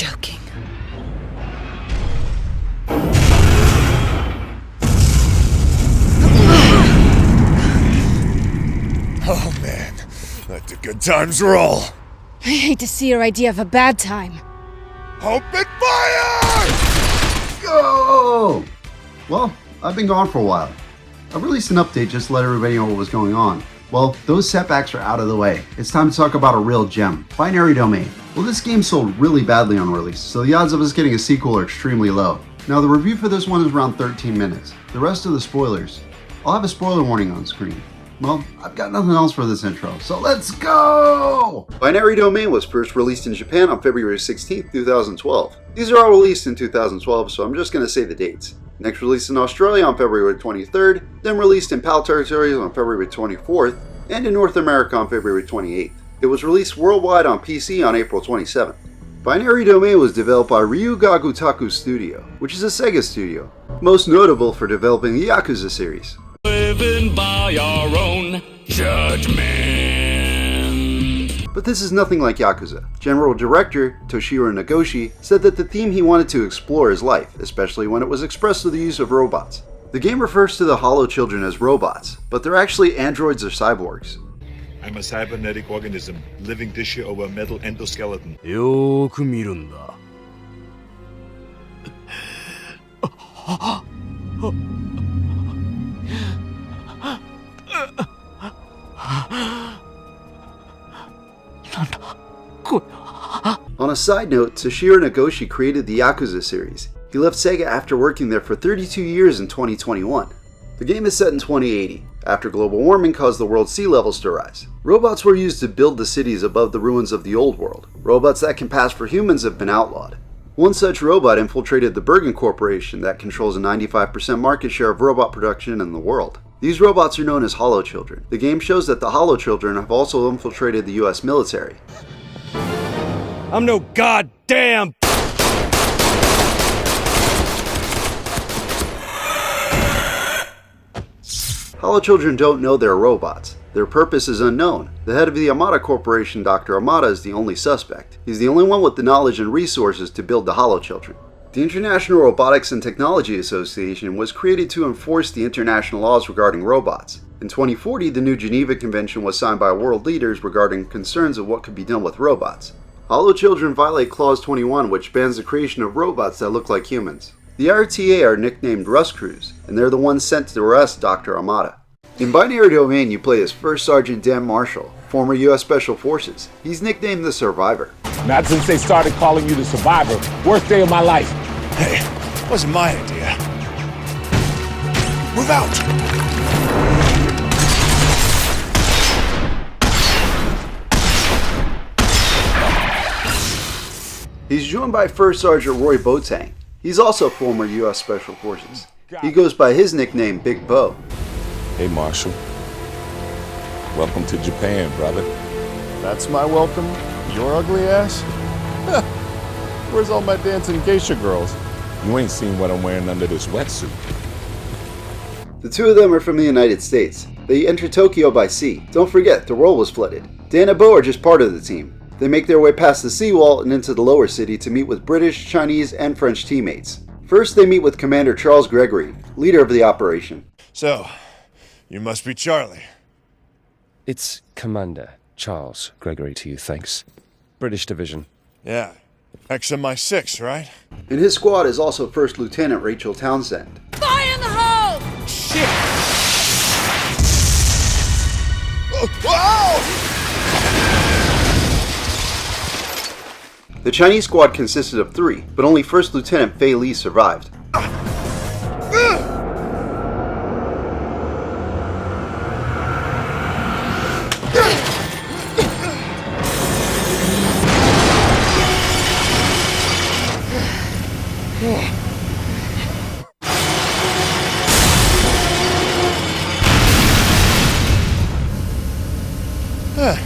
joking. Oh man, let the good times roll. I hate to see your idea of a bad time. Open fire! Go! Well, I've been gone for a while. I released an update just to let everybody know what was going on. Well, those setbacks are out of the way. It's time to talk about a real gem, Binary Domain. Well, this game sold really badly on release, so the odds of us getting a sequel are extremely low. Now, the review for this one is around 13 minutes. The rest of the spoilers, I'll have a spoiler warning on screen. Well, I've got nothing else for this intro, so let's go! Binary Domain was first released in Japan on February 16, 2012. These are all released in 2012, so I'm just going to say the dates. Next released in Australia on February 23rd, then released in PAL territories on February 24th, and in North America on February 28th. It was released worldwide on PC on April 27th. Binary Domain was developed by Ryuga Gutaku Studio, which is a Sega studio, most notable for developing the Yakuza series. Living by our own judgment. But this is nothing like Yakuza. General Director Toshiro Nagoshi said that the theme he wanted to explore is life, especially when it was expressed through the use of robots. The game refers to the Hollow Children as robots, but they're actually androids or cyborgs. I'm a cybernetic organism, living tissue over a metal endoskeleton. よーく見るんだ。On a side note, Toshiro Nagoshi created the Yakuza series. He left Sega after working there for 32 years in 2021. The game is set in 2080, after global warming caused the world's sea levels to rise. Robots were used to build the cities above the ruins of the old world. Robots that can pass for humans have been outlawed. One such robot infiltrated the Bergen Corporation that controls a 95% market share of robot production in the world. These robots are known as Hollow Children. The game shows that the Hollow Children have also infiltrated the US military. I'm no goddamn. Hollow Children don't know they're robots. Their purpose is unknown. The head of the Amada Corporation, Dr. Amada, is the only suspect. He's the only one with the knowledge and resources to build the Hollow Children. The International Robotics and Technology Association was created to enforce the international laws regarding robots. In 2040, the New Geneva Convention was signed by world leaders regarding concerns of what could be done with robots. Hollow Children violate Clause 21, which bans the creation of robots that look like humans. The RTA are nicknamed Rust Crews, and they're the ones sent to arrest Dr. Amada. In Binary Domain, you play as First Sergeant Dan Marshall, former US Special Forces. He's nicknamed the Survivor. Not since they started calling you the Survivor. Worst day of my life. Hey, wasn't my idea. Move out! He's joined by First Sergeant Roy Boateng. He's also former US Special Forces. He goes by his nickname Big Bo. Hey, Marshall. Welcome to Japan, brother. That's my welcome? Your ugly ass? Where's all my dancing geisha girls? You ain't seen what I'm wearing under this wetsuit. The two of them are from the United States. They entered Tokyo by sea. Don't forget, the world was flooded. Dan and Bo are just part of the team. They make their way past the seawall and into the lower city to meet with British, Chinese, and French teammates. First, they meet with Commander Charles Gregory, leader of the operation. So, you must be Charlie. It's Commander Charles Gregory to you, thanks. British Division. Yeah, XMI-6, right? In his squad is also First Lieutenant Rachel Townsend. Fire in the hole! Shit! Whoa! The Chinese squad consisted of 3, but only First Lieutenant Fei Li survived.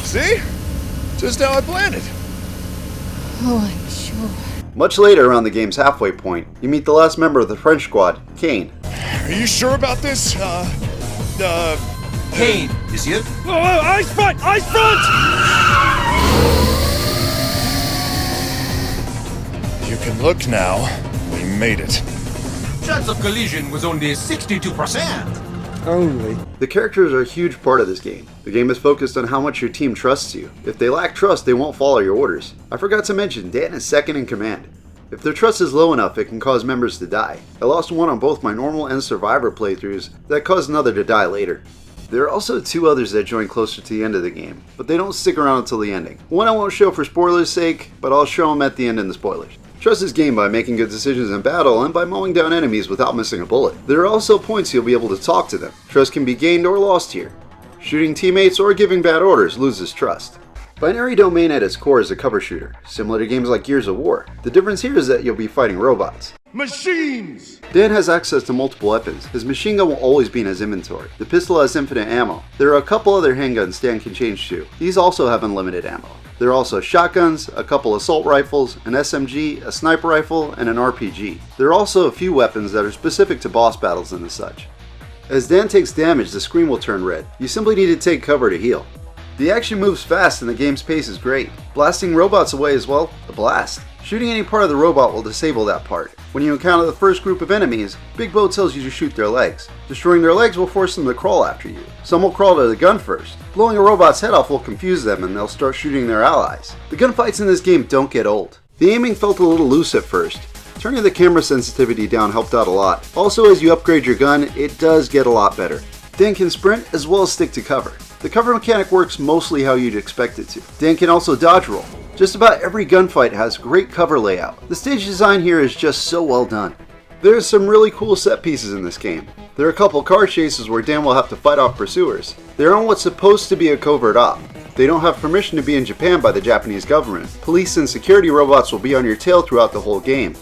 See? Just how I planned it. Oh, I'm sure. Much later, around the game's halfway point, you meet the last member of the French squad, Kane. Are you sure about this? Kane, is it? Ice front! Ice front! You can look now. We made it. Chance of collision was only 62%. Only. The characters are a huge part of this game. The game is focused on how much your team trusts you. If they lack trust, they won't follow your orders. I forgot to mention, Dan is second in command. If their trust is low enough, it can cause members to die. I lost one on both my normal and survivor playthroughs that caused another to die later. There are also two others that join closer to the end of the game, but they don't stick around until the ending. One I won't show for spoilers' sake, but I'll show them at the end in the spoilers. Trust is gained by making good decisions in battle and by mowing down enemies without missing a bullet. There are also points you'll be able to talk to them. Trust can be gained or lost here. Shooting teammates or giving bad orders loses trust. Binary Domain at its core is a cover shooter, similar to games like Gears of War. The difference here is that you'll be fighting robots. Machines! Dan has access to multiple weapons. His machine gun will always be in his inventory. The pistol has infinite ammo. There are a couple other handguns Dan can change to. These also have unlimited ammo. There are also shotguns, a couple assault rifles, an SMG, a sniper rifle, and an RPG. There are also a few weapons that are specific to boss battles and such. As Dan takes damage, the screen will turn red. You simply need to take cover to heal. The action moves fast and the game's pace is great. Blasting robots away is, well, a blast. Shooting any part of the robot will disable that part. When you encounter the first group of enemies, Big Bo tells you to shoot their legs. Destroying their legs will force them to crawl after you. Some will crawl to the gun first. Blowing a robot's head off will confuse them and they'll start shooting their allies. The gunfights in this game don't get old. The aiming felt a little loose at first. Turning the camera sensitivity down helped out a lot. Also, as you upgrade your gun, it does get a lot better. Dan can sprint as well as stick to cover. The cover mechanic works mostly how you'd expect it to. Dan can also dodge roll. Just about every gunfight has great cover layout. The stage design here is just so well done. There's some really cool set pieces in this game. There are a couple car chases where Dan will have to fight off pursuers. They're on what's supposed to be a covert op. They don't have permission to be in Japan by the Japanese government. Police and security robots will be on your tail throughout the whole game.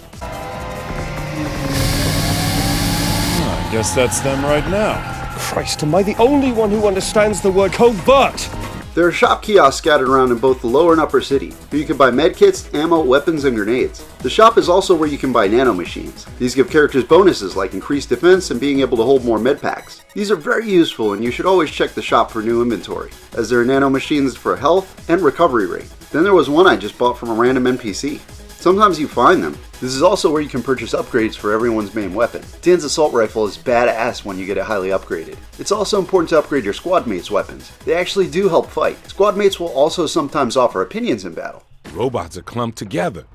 I guess that's them right now. Christ, am I the only one who understands the word covert? There are shop kiosks scattered around in both the lower and upper city, where you can buy medkits, ammo, weapons, and grenades. The shop is also where you can buy nano machines. These give characters bonuses like increased defense and being able to hold more med packs. These are very useful and you should always check the shop for new inventory, as there are nano machines for health and recovery rate. Then there was one I just bought from a random NPC. Sometimes you find them. This is also where you can purchase upgrades for everyone's main weapon. Dan's assault rifle is badass when you get it highly upgraded. It's also important to upgrade your squad mates' weapons. They actually do help fight. Squad mates will also sometimes offer opinions in battle. Robots are clumped together.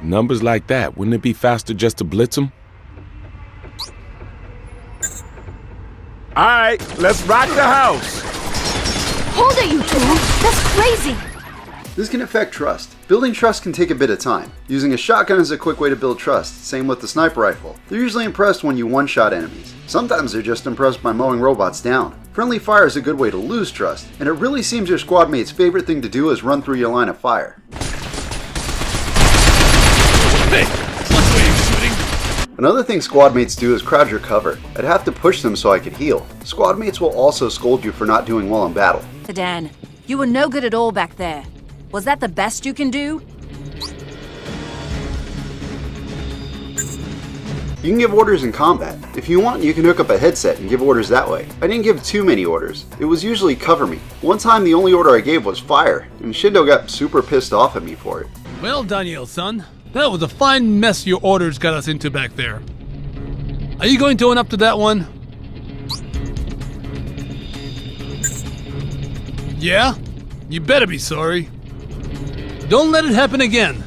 Numbers like that, wouldn't it be faster just to blitz them? All right, let's rock the house. Hold it, you two! That's crazy! This can affect trust. Building trust can take a bit of time. Using a shotgun is a quick way to build trust, same with the sniper rifle. They're usually impressed when you one-shot enemies. Sometimes they're just impressed by mowing robots down. Friendly fire is a good way to lose trust, and it really seems your squad mate's favorite thing to do is run through your line of fire. Hey, what way are you shooting? Another thing squad mates do is crowd your cover. I'd have to push them so I could heal. Squad mates will also scold you for not doing well in battle. Dan, you were no good at all back there. Was that the best you can do? You can give orders in combat. If you want, you can hook up a headset and give orders that way. I didn't give too many orders. It was usually cover me. One time the only order I gave was fire, and Shindo got super pissed off at me for it. Well, Daniel, son, that was a fine mess your orders got us into back there. Are you going to own up to that one? Yeah? You better be sorry. Don't let it happen again.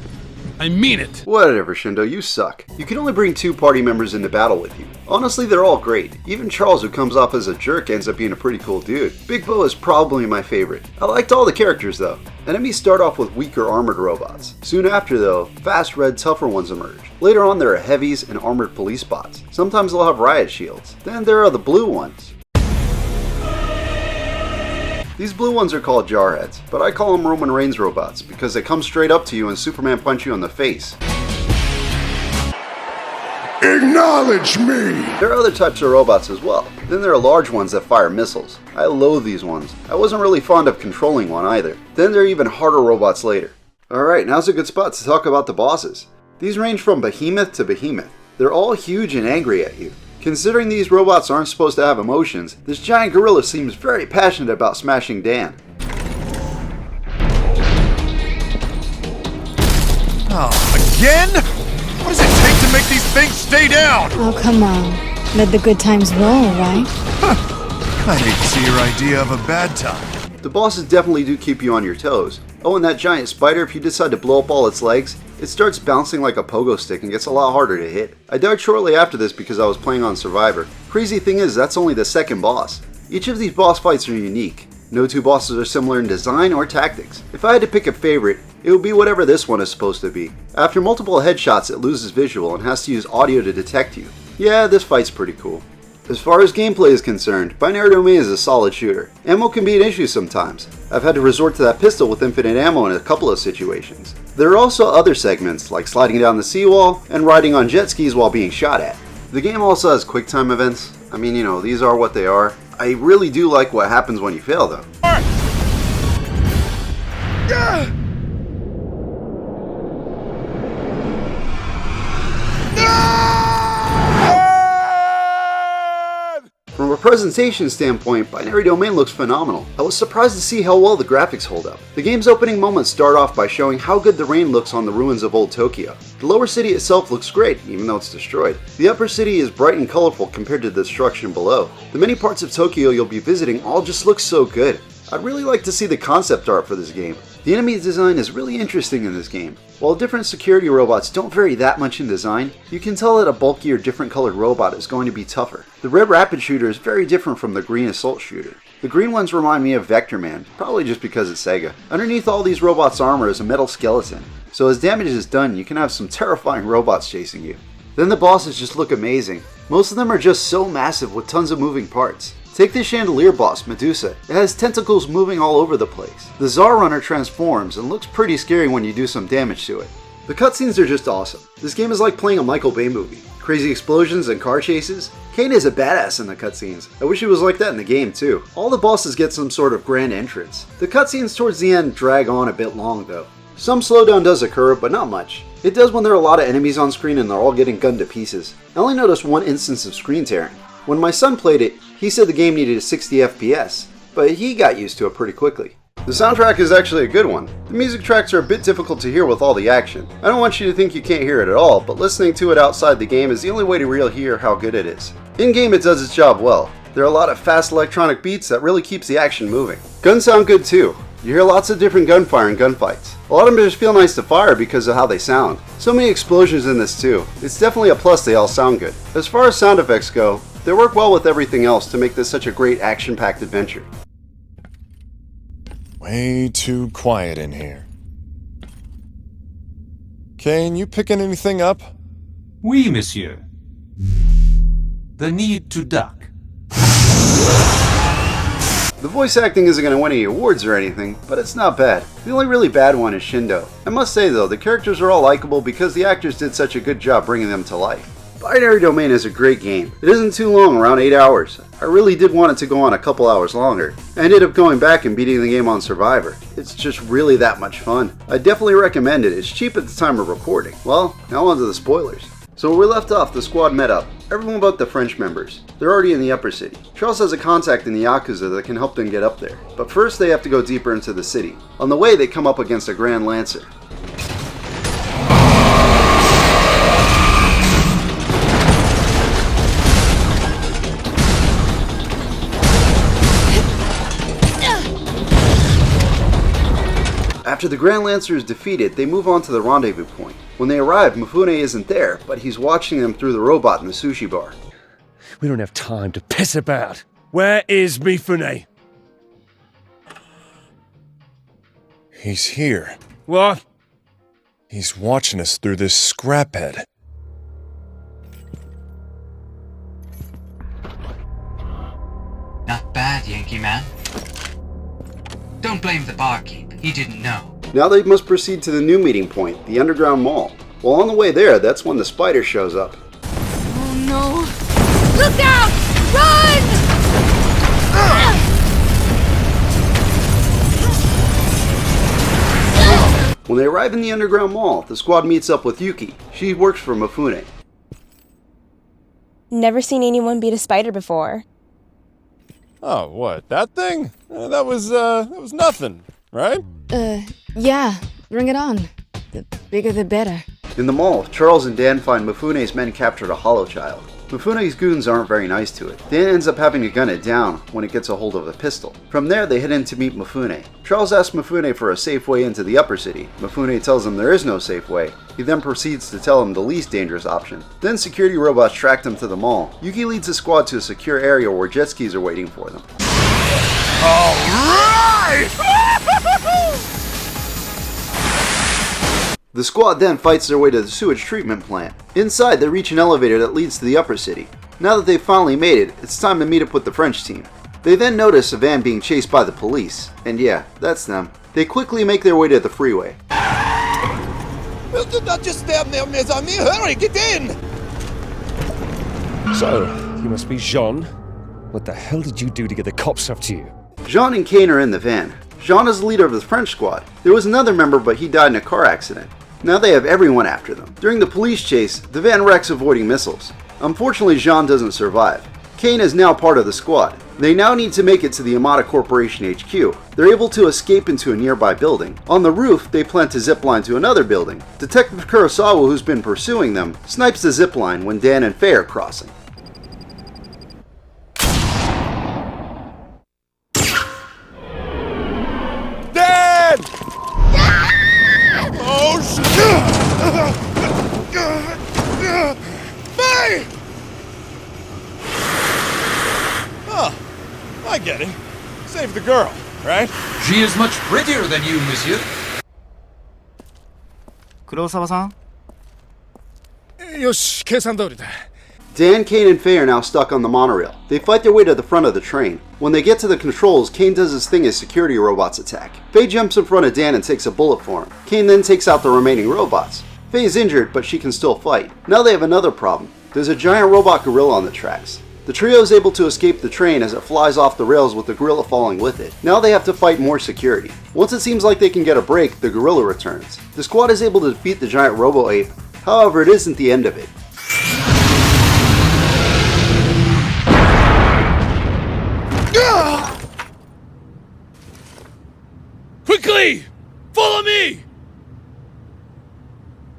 I mean it. Whatever, Shindo, you suck. You can only bring 2 party members into battle with you. Honestly, they're all great. Even Charles, who comes off as a jerk, ends up being a pretty cool dude. Big Bo is probably my favorite. I liked all the characters though. Enemies start off with weaker armored robots. Soon after though, fast red tougher ones emerge. Later on there are heavies and armored police bots. Sometimes they'll have riot shields. Then there are the blue ones. These blue ones are called jarheads, but I call them Roman Reigns robots because they come straight up to you and Superman punch you in the face. Acknowledge me! There are other types of robots as well. Then there are large ones that fire missiles. I loathe these ones. I wasn't really fond of controlling one either. Then there are even harder robots later. Alright, now's a good spot to talk about the bosses. These range from behemoth to behemoth. They're all huge and angry at you. Considering these robots aren't supposed to have emotions, this giant gorilla seems very passionate about smashing Dan. Oh, again? What does it take to make these things stay down? Oh, come on. Let the good times roll, right? I hate to see your idea of a bad time. The bosses definitely do keep you on your toes. Oh, and that giant spider, if you decide to blow up all its legs, it starts bouncing like a pogo stick and gets a lot harder to hit. I died shortly after this because I was playing on Survivor. Crazy thing is, that's only the second boss. Each of these boss fights are unique. No two bosses are similar in design or tactics. If I had to pick a favorite, it would be whatever this one is supposed to be. After multiple headshots, it loses visual and has to use audio to detect you. Yeah, this fight's pretty cool. As far as gameplay is concerned, Binary Domain is a solid shooter. Ammo can be an issue sometimes. I've had to resort to that pistol with infinite ammo in a couple of situations. There are also other segments, like sliding down the seawall and riding on jet skis while being shot at. The game also has quick time events. I mean, you know, these are what they are. I really do like what happens when you fail though. From a presentation standpoint, Binary Domain looks phenomenal. I was surprised to see how well the graphics hold up. The game's opening moments start off by showing how good the rain looks on the ruins of old Tokyo. The lower city itself looks great, even though it's destroyed. The upper city is bright and colorful compared to the destruction below. The many parts of Tokyo you'll be visiting all just look so good. I'd really like to see the concept art for this game. The enemy design is really interesting in this game. While different security robots don't vary that much in design, you can tell that a bulkier, different colored robot is going to be tougher. The red rapid shooter is very different from the green assault shooter. The green ones remind me of Vector Man, probably just because it's Sega. Underneath all these robots' armor is a metal skeleton, so as damage is done, you can have some terrifying robots chasing you. Then the bosses just look amazing. Most of them are just so massive with tons of moving parts. Take the chandelier boss, Medusa. It has tentacles moving all over the place. The Tsar Runner transforms and looks pretty scary when you do some damage to it. The cutscenes are just awesome. This game is like playing a Michael Bay movie. Crazy explosions and car chases. Kane is a badass in the cutscenes. I wish he was like that in the game too. All the bosses get some sort of grand entrance. The cutscenes towards the end drag on a bit long though. Some slowdown does occur, but not much. It does when there are a lot of enemies on screen and they're all getting gunned to pieces. I only noticed one instance of screen tearing. When my son played it, he said the game needed a 60 FPS, but he got used to it pretty quickly. The soundtrack is actually a good one. The music tracks are a bit difficult to hear with all the action. I don't want you to think you can't hear it at all, but listening to it outside the game is the only way to really hear how good it is. In-game it does its job well. There are a lot of fast electronic beats that really keeps the action moving. Guns sound good too. You hear lots of different gunfire in gunfights. A lot of them just feel nice to fire because of how they sound. So many explosions in this too. It's definitely a plus they all sound good. As far as sound effects go, they work well with everything else to make this such a great action-packed adventure. Way too quiet in here. Kane, you picking anything up? Oui, monsieur. The need to duck. The voice acting isn't going to win any awards or anything, but it's not bad. The only really bad one is Shindo. I must say though, the characters are all likable because the actors did such a good job bringing them to life. Binary Domain is a great game. It isn't too long, around 8 hours. I really did want it to go on a couple hours longer. I ended up going back and beating the game on Survivor. It's just really that much fun. I definitely recommend it. It's cheap at the time of recording. Well, now on to the spoilers. So where we left off, the squad met up. Everyone but the French members. They're already in the upper city. Charles has a contact in the Yakuza that can help them get up there. But first they have to go deeper into the city. On the way they come up against a Grand Lancer. After the Grand Lancer is defeated, they move on to the rendezvous point. When they arrive, Mifune isn't there, but he's watching them through the robot in the sushi bar. We don't have time to piss about. Where is Mifune? He's here. What? He's watching us through this scrap head. Not bad, Yankee Man. Don't blame the barkeep. He didn't know. Now they must proceed to the new meeting point, the underground mall. While on the way there, that's when the spider shows up. Oh no! Look out! Run! When they arrive in the underground mall, the squad meets up with Yuki. She works for Mifune. Never seen anyone beat a spider before. Oh, what? That thing? That was nothing, right? Yeah. Bring it on. The bigger the better. In the mall, Charles and Dan find Mifune's men captured a hollow child. Mifune's goons aren't very nice to it. Dan ends up having to gun it down when it gets a hold of the pistol. From there, they head in to meet Mifune. Charles asks Mifune for a safe way into the upper city. Mifune tells him there is no safe way. He then proceeds to tell him the least dangerous option. Then security robots track them to the mall. Yuki leads the squad to a secure area where jet skis are waiting for them. Alright! The squad then fights their way to the sewage treatment plant. Inside, they reach an elevator that leads to the upper city. Now that they've finally made it, it's time to meet up with the French team. They then notice a van being chased by the police. And yeah, that's them. They quickly make their way to the freeway. Do not just stand there, mes amis. Hurry, get in! So, you must be Jean. What the hell did you do to get the cops after you? Jean and Kane are in the van. Jean is the leader of the French squad. There was another member, but he died in a car accident. Now they have everyone after them. During the police chase, the van wrecks avoiding missiles. Unfortunately, Jean doesn't survive. Kane is now part of the squad. They now need to make it to the Amada Corporation HQ. They're able to escape into a nearby building. On the roof, they plan to zipline to another building. Detective Kurosawa, who's been pursuing them, snipes the zipline when Dan and Faye are crossing. Dan! Oh, shit! Faye! Oh, I get it. Save the girl, right? She is much prettier than you, monsieur. Kurosawa-san? Yoshi, 計算通りだ。 Dan, Kane, and Faye are now stuck on the monorail. They fight their way to the front of the train. When they get to the controls, Kane does his thing as security robots attack. Faye jumps in front of Dan and takes a bullet for him. Kane then takes out the remaining robots. Faye is injured, but she can still fight. Now they have another problem. There's a giant robot gorilla on the tracks. The trio is able to escape the train as it flies off the rails with the gorilla falling with it. Now they have to fight more security. Once it seems like they can get a break, the gorilla returns. The squad is able to defeat the giant robo-ape. However, it isn't the end of it. Quickly! Follow me!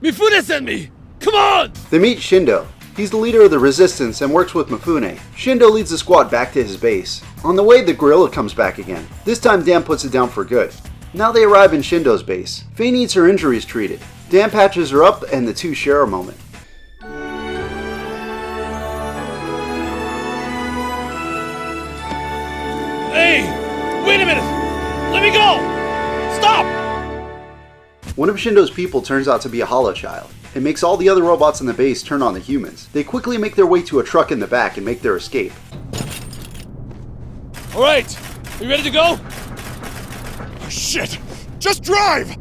Mifune sent me! Come on! They meet Shindo. He's the leader of the resistance and works with Mifune. Shindo leads the squad back to his base. On the way, the gorilla comes back again. This time Dan puts it down for good. Now they arrive in Shindo's base. Faye needs her injuries treated. Dan patches her up and the two share a moment. Hey! Wait a minute! Let me go! Stop! One of Shindo's people turns out to be a hollow child. It makes all the other robots in the base turn on the humans. They quickly make their way to a truck in the back and make their escape. Alright! Are you ready to go? Oh, shit! Just drive!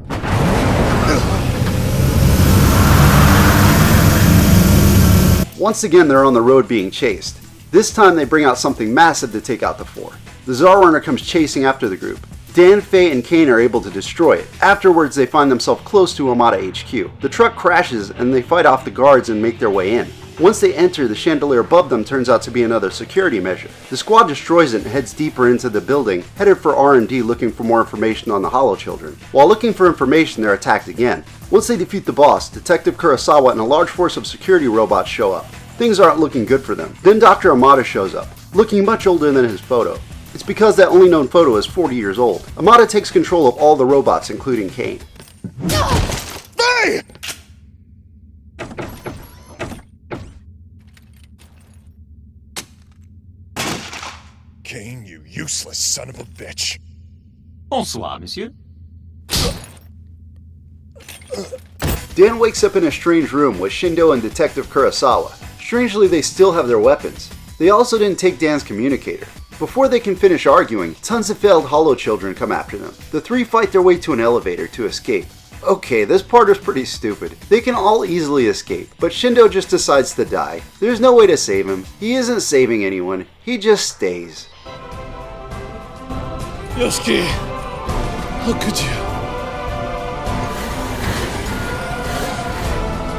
Once again, they're on the road being chased. This time they bring out something massive to take out the four. The Tsar Runner comes chasing after the group. Dan, Faye, and Kane are able to destroy it. Afterwards, they find themselves close to Amada HQ. The truck crashes and they fight off the guards and make their way in. Once they enter, the chandelier above them turns out to be another security measure. The squad destroys it and heads deeper into the building, headed for R&D looking for more information on the Hollow Children. While looking for information, they're attacked again. Once they defeat the boss, Detective Kurosawa and a large force of security robots show up. Things aren't looking good for them. Then Dr. Amada shows up, looking much older than his photo. It's because that only known photo is 40 years old. Amada takes control of all the robots, including Kane. Faye! Kane, you useless son of a bitch. Bonsoir, monsieur. Dan wakes up in a strange room with Shindo and Detective Kurosawa. Strangely, they still have their weapons. They also didn't take Dan's communicator. Before they can finish arguing, tons of failed Hollow Children come after them. The three fight their way to an elevator to escape. Okay, this part is pretty stupid. They can all easily escape, but Shindo just decides to die. There's no way to save him. He isn't saving anyone. He just stays. Yosuke, how could you?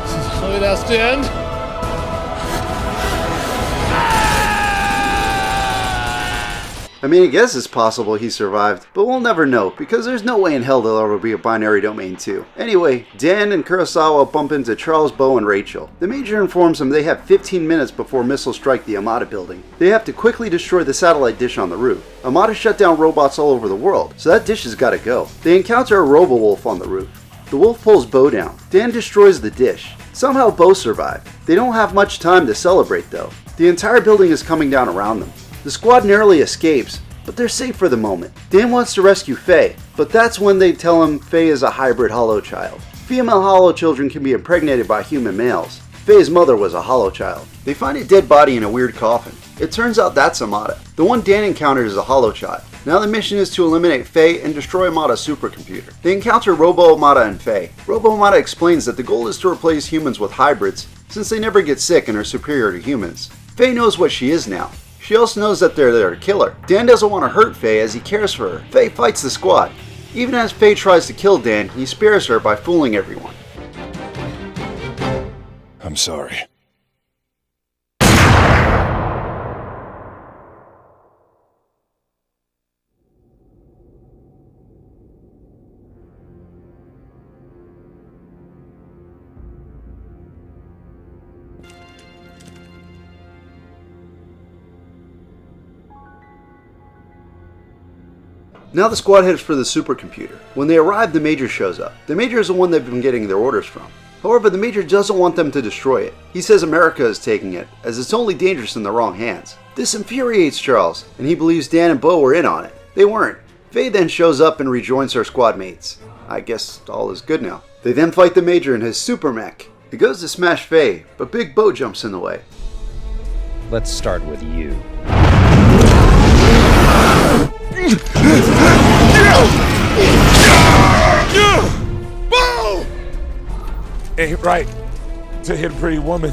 This is how it has to end? I mean, I guess it's possible he survived, but we'll never know because there's no way in hell there'll ever be a binary domain 2. Anyway, Dan and Kurosawa bump into Charles, Bo, and Rachel. The Major informs them they have 15 minutes before missiles strike the Amada building. They have to quickly destroy the satellite dish on the roof. Amada shut down robots all over the world, so that dish has got to go. They encounter a robo-wolf on the roof. The wolf pulls Bo down. Dan destroys the dish. Somehow Bo survived. They don't have much time to celebrate though. The entire building is coming down around them. The squad narrowly escapes, but they're safe for the moment. Dan wants to rescue Faye, but that's when they tell him Faye is a hybrid hollow child. Female hollow children can be impregnated by human males. Faye's mother was a hollow child. They find a dead body in a weird coffin. It turns out that's Amada. The one Dan encounters is a hollow child. Now the mission is to eliminate Faye and destroy Amada's supercomputer. They encounter Robo Amada and Faye. Robo Amada explains that the goal is to replace humans with hybrids since they never get sick and are superior to humans. Faye knows what she is now. She also knows that they're there to kill her. Dan doesn't want to hurt Faye as he cares for her. Faye fights the squad. Even as Faye tries to kill Dan, he spares her by fooling everyone. I'm sorry. Now the squad heads for the supercomputer. When they arrive, the Major shows up. The Major is the one they've been getting their orders from. However, the Major doesn't want them to destroy it. He says America is taking it, as it's only dangerous in the wrong hands. This infuriates Charles, and he believes Dan and Bo were in on it. They weren't. Faye then shows up and rejoins her squad mates. I guess all is good now. They then fight the Major in his super mech. He goes to smash Faye, but Big Bo jumps in the way. Let's start with you. Bo! Ain't right to hit a pretty woman.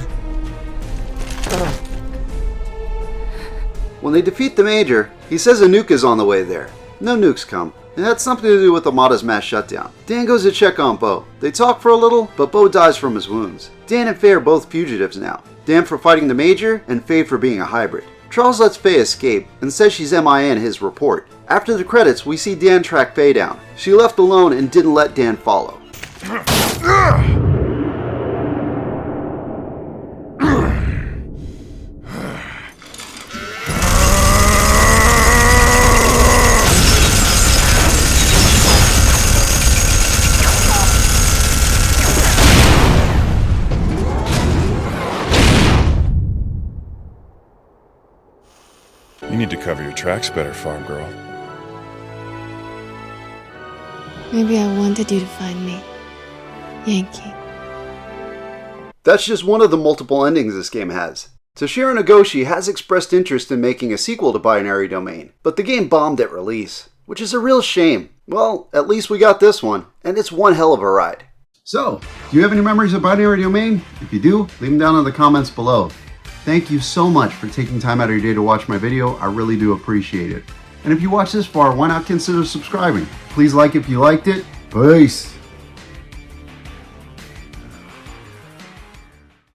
When they defeat the Major, he says a nuke is on the way there. No nukes come. It had something to do with Amada's mass shutdown. Dan goes to check on Bo. They talk for a little, but Bo dies from his wounds. Dan and Faye are both fugitives now. Dan for fighting the Major, and Faye for being a hybrid. Charles lets Faye escape and says she's MIA in his report. After the credits, we see Dan track Faye down. She left alone and didn't let Dan follow. You need to cover your tracks better, farm girl. Maybe I wanted you to find me, Yankee. That's just one of the multiple endings this game has. Toshiro Nagoshi has expressed interest in making a sequel to Binary Domain, but the game bombed at release, which is a real shame. Well, at least we got this one, and it's one hell of a ride. So, do you have any memories of Binary Domain? If you do, leave them down in the comments below. Thank you so much for taking time out of your day to watch my video. I really do appreciate it. And if you watched this far, why not consider subscribing? Please like if you liked it. Peace.